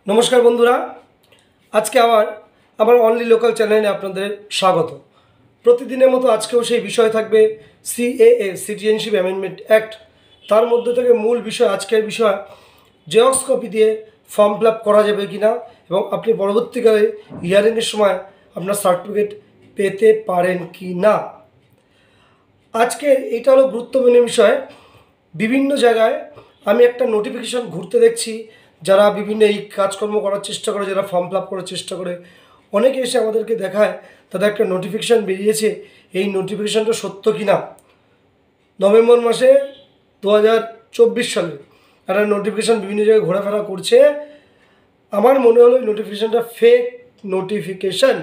নমস্কার বন্ধুরা, আজকে আমার অনলি লোকাল চ্যানেলে আপনাদের স্বাগত। প্রতিদিনের মতো আজকেও সেই বিষয় থাকবে সিএএ, সিটিজেনশিপ অ্যামেন্ডমেন্ট অ্যাক্ট। তার মধ্যে থেকে মূল বিষয়, আজকের বিষয় জেরক্স কপি দিয়ে ফর্ম ফিল আপ করা যাবে কি না, এবং আপনি পরবর্তীকালে হিয়ারিংয়ের সময় আপনার সার্টিফিকেট পেতে পারেন কি না। আজকে এটা হলো গুরুত্বপূর্ণ বিষয়। বিভিন্ন জায়গায় আমি একটা নোটিফিকেশান ঘুরতে দেখছি, যারা বিভিন্ন এই কাজকর্ম করার চেষ্টা করে, যারা ফর্ম ফিল আপ করার চেষ্টা করে, অনেকে এসে আমাদেরকে দেখায় তাদের একটা নোটিফিকেশান বেরিয়েছে। এই নোটিফিকেশানটা সত্য কি না, নভেম্বর মাসে 2024 সালে একটা নোটিফিকেশান বিভিন্ন জায়গায় ঘোরাফেরা করছে। আমার মনে হলো এই নোটিফিকেশানটা ফেক নোটিফিকেশান,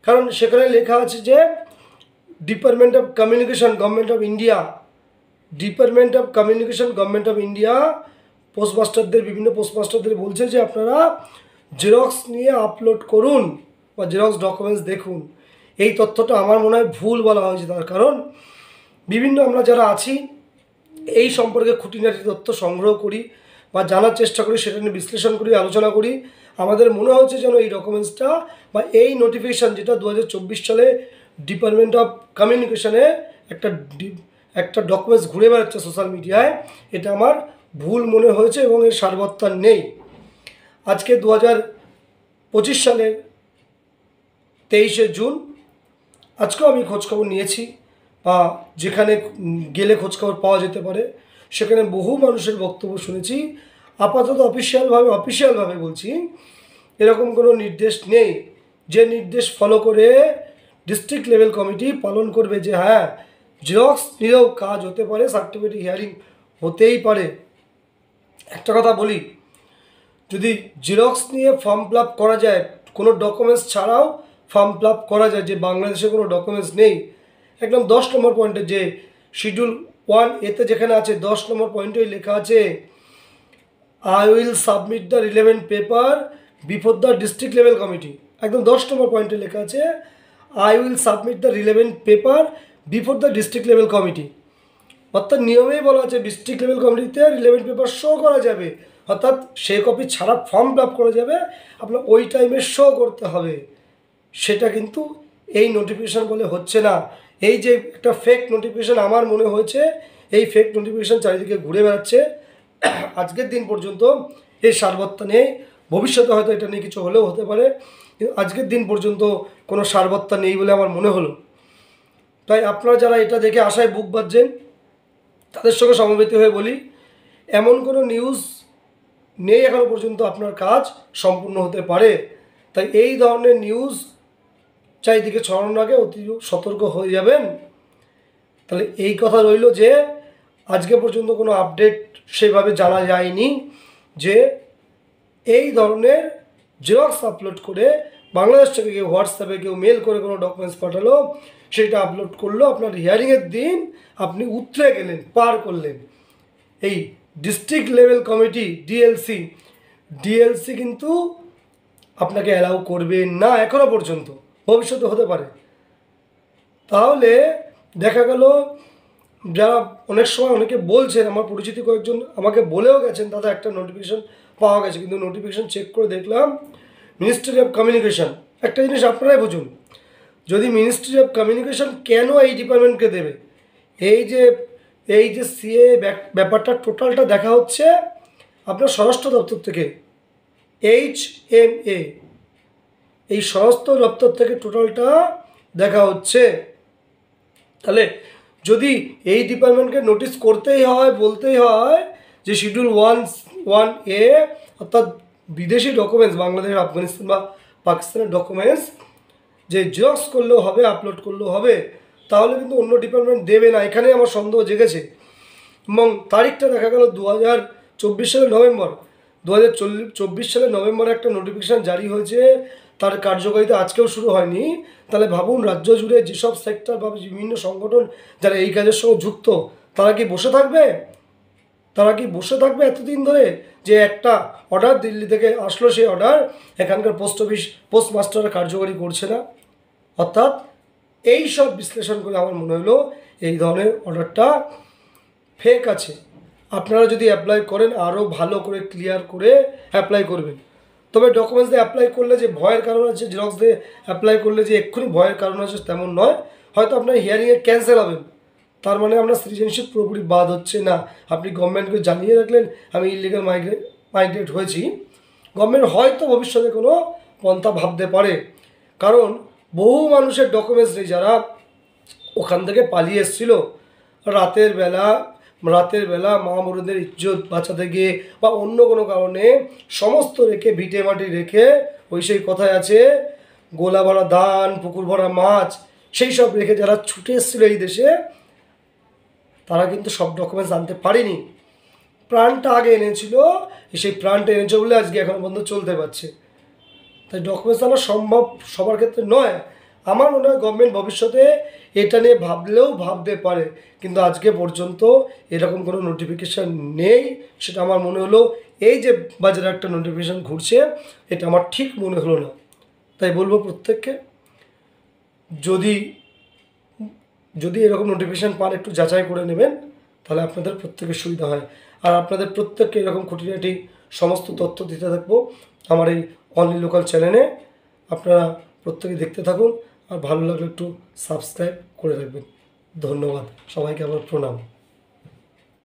কারণ সেখানে লেখা আছে যে department of communication government of India, department of communication government of India পোস্টমাস্টারদের, বিভিন্ন পোস্টমাস্টারদের বলছে যে আপনারা জেরক্স নিয়ে আপলোড করুন বা জেরক্স ডকুমেন্টস দেখুন। এই তথ্যটা আমার মনে হয় ভুল বলা হয়েছে। তার কারণ বিভিন্ন আমরা যারা আছি এই সম্পর্কে খুঁটিনাটি তথ্য সংগ্রহ করি বা জানার চেষ্টা করি, সেটা নিয়ে বিশ্লেষণ করি, আলোচনা করি। আমাদের মনে হচ্ছে যেন এই ডকুমেন্টসটা বা এই নোটিফিকেশান, যেটা 2024 সালে ডিপার্টমেন্ট অফ কমিউনিকেশনে একটা ডকুমেন্টস ঘুরে বেড়াচ্ছে সোশ্যাল মিডিয়ায়, এটা আমার ভুল মনে হয়েছে এবং এর সারবত্তা নেই। আজকে 2025 সালের 23শে জুন, আজকেও আমি খোঁজখবর নিয়েছি বা যেখানে গেলে খোঁজখবর পাওয়া যেতে পারে সেখানে বহু মানুষের বক্তব্য শুনেছি। আপাতত অফিসিয়ালভাবে বলছি, এরকম কোনো নির্দেশ নেই যে নির্দেশ ফলো করে ডিস্ট্রিক্ট লেভেল কমিটি পালন করবে যে হ্যাঁ জেরক্স নিয়েও কাজ হতে পারে, সার্টিফিকেট হিয়ারিং হতেই পারে। একটা কথা বলি, যদি জেরক্স নিয়ে ফর্ম ফিল আপ করা যায়, কোনো ডকুমেন্টস ছাড়াও ফর্ম ফিল আপ করা যায়, যে বাংলাদেশে কোনো ডকুমেন্টস নেই, একদম 10 নম্বর পয়েন্টে, যে শিডিউল 1 এতে যেখানে আছে 10 নম্বর পয়েন্টেই লেখা আছে I will submit the relevant paper before the district level committee. একদম 10 নম্বর পয়েন্টে লেখা আছে I will submit the relevant paper before the district level committee. অর্থাৎ নিয়মেই বলা আছে ডিস্ট্রিক্ট লেভেল কমিটিতে রিলেভেন্ট পেপার শো করা যাবে, অর্থাৎ সেই কপি ছাড়া ফর্ম ফিল আপ করা যাবে, আপনার ওই টাইমে শো করতে হবে। সেটা কিন্তু এই নোটিফিকেশান বলে হচ্ছে না। এই যে একটা ফেক নোটিফিকেশান আমার মনে হয়েছে, এই ফেক নোটিফিকেশান চারিদিকে ঘুরে বেড়াচ্ছে। আজকের দিন পর্যন্ত এর সারবত্তা নেই। ভবিষ্যতে হয়তো এটা নিয়ে কিছু হলেও হতে পারে, কিন্তু আজকের দিন পর্যন্ত কোনো সারবত্তা নেই বলে আমার মনে হলো। তাই আপনারা যারা এটা দেখে আশায় বুক বাঁধছেন, তাদের সঙ্গে সমবেত হয়ে বলি, এমন কোনো নিউজ নেই এখনও পর্যন্ত আপনার কাজ সম্পূর্ণ হতে পারে। তাই এই ধরনের নিউজ চারিদিকে ছড়ানোর আগে অতি সতর্ক হয়ে যাবেন। তাহলে এই কথা রইল যে আজকে পর্যন্ত কোনো আপডেট সেভাবে জানা যায়নি যে এই ধরনের জেরক্স আপলোড করে বাংলাদেশ থেকে কেউ হোয়াটসঅ্যাপে, কেউ মেল করে কোনো ডকুমেন্টস পাঠালো, সেটা আপলোড করলো, আপনার হিয়ারিংয়ের দিন আপনি উতরে গেলেন, পার করলেন। এই ডিস্ট্রিক্ট লেভেল কমিটি ডিএলসি কিন্তু আপনাকে অ্যালাউ করবে না এখনও পর্যন্ত, ভবিষ্যতে হতে পারে। তাহলে দেখা গেল যারা অনেক সময় অনেকে বলছেন, আমার পরিচিত কয়েকজন আমাকে বলেও গেছেন দাদা একটা নোটিফিকেশান পাওয়া গেছে, কিন্তু নোটিফিকেশান চেক করে দেখলাম মিনিস্ট্রি অফ কমিউনিকেশন। একটা জিনিস আপনারাই বুঝুন, যদি মিনিস্ট্রি অফ কমিউনিকেশন কেন এই ডিপার্টমেন্টকে দেবে, এই যে সিএ ব্যাপারটা টোটালটা দেখা হচ্ছে আপনার স্বরাষ্ট্র দপ্তর থেকে, HMA, এই স্বরাষ্ট্র দপ্তর থেকে টোটালটা দেখা হচ্ছে। তাহলে যদি এই ডিপার্টমেন্টকে নোটিস করতেই হয়, বলতেই হয় যে শিডিউল 1A অর্থাৎ বিদেশি ডকুমেন্টস, বাংলাদেশ, আফগানিস্তান বা পাকিস্তানের ডকুমেন্টস যে জেরক্স করলেও হবে, আপলোড করলেও হবে, তাহলে কিন্তু অন্য ডিপার্টমেন্ট দেবে না। এখানেই আমার সন্দেহ জেগেছে। এবং তারিখটা দেখা গেল 2024 সালের নভেম্বর, 2024 সালের নভেম্বরে একটা নোটিফিকেশান জারি হয়েছে, তার কার্যকারিতা আজকেও শুরু হয়নি। তাহলে ভাবুন, রাজ্য জুড়ে যেসব সেক্টর বা বিভিন্ন সংগঠন যারা এই কাজের সঙ্গে যুক্ত, তারা কি বসে থাকবে? এতদিন ধরে যে একটা অর্ডার দিল্লি থেকে আসলো, সেই অর্ডার এখানকার পোস্টমাস্টাররা কার্যকরী করছে না। অর্থাৎ এই সব বিশ্লেষণ করে আমার মনে হলো এই ধরনের অর্ডারটা ফেক আছে। আপনারা যদি অ্যাপ্লাই করেন আরও ভালো করে ক্লিয়ার করে অ্যাপ্লাই করবেন। তবে ডকুমেন্টস দিয়ে অ্যাপ্লাই করলে যে ভয়ের কারণ আছে, জেরক্স দিয়ে অ্যাপ্লাই করলে যে এক্ষুনি ভয়ের কারণ আছে তেমন নয়। হয়তো আপনার হিয়ারিংয়ে ক্যান্সেল হবেন, তার মানে আপনার সিটিজেনশিপ পুরোপুরি বাদ হচ্ছে না। আপনি গভর্নমেন্টকে জানিয়ে রাখলেন আমি ইলিগাল মাইগ্রেট হয়েছি, গভর্নমেন্ট হয়তো ভবিষ্যতে কোনো পন্থা ভাবতে পারে। কারণ বহু মানুষের ডকুমেন্টস নেই যারা ওখান থেকে পালিয়ে এসেছিলো রাতের বেলা মা বোনদের ইজ্জত বাঁচাতে গিয়ে বা অন্য কোনো কারণে সমস্ত রেখে ভিটে মাটি রেখে, ওই সেই কথায় আছে গোলা ভরা ধান পুকুর ভরা মাছ, সেই সব রেখে যারা ছুটে এসেছিলো এই দেশে, তারা কিন্তু সব ডকুমেন্টস আনতে পারেনি। প্রাণটা আগে এনেছিল, সেই প্রাণটা এনেছে বলে আজকে এখনো পর্যন্ত চলতে পারছে। তাই ডকুমেন্টস আনা সম্ভব সবার ক্ষেত্রে নয়। আমার মনে হয় গভর্নমেন্ট ভবিষ্যতে এটা নিয়ে ভাবলেও ভাবতে পারে, কিন্তু আজকে পর্যন্ত এরকম কোনো নোটিফিকেশান নেই। সেটা আমার মনে হলো এই যে বাজারে একটা নোটিফিকেশান ঘুরছে, এটা আমার ঠিক মনে হলো না। তাই বলবো প্রত্যেককে, যদি এরকম নোটিফিকেশান পান একটু যাচাই করে নেবেন, তাহলে আপনাদের প্রত্যেকের সুবিধা হয়। আর আপনাদের প্রত্যেককে এরকম খুঁটিনাটি সমস্ত তথ্য দিতে থাকবো আমার এই অনলি লোকাল চ্যানেলে। আপনারা প্রত্যেকে দেখতে থাকুন, আর ভালো লাগলে একটু সাবস্ক্রাইব করে রাখবেন। ধন্যবাদ সবাইকে, আমার প্রণাম।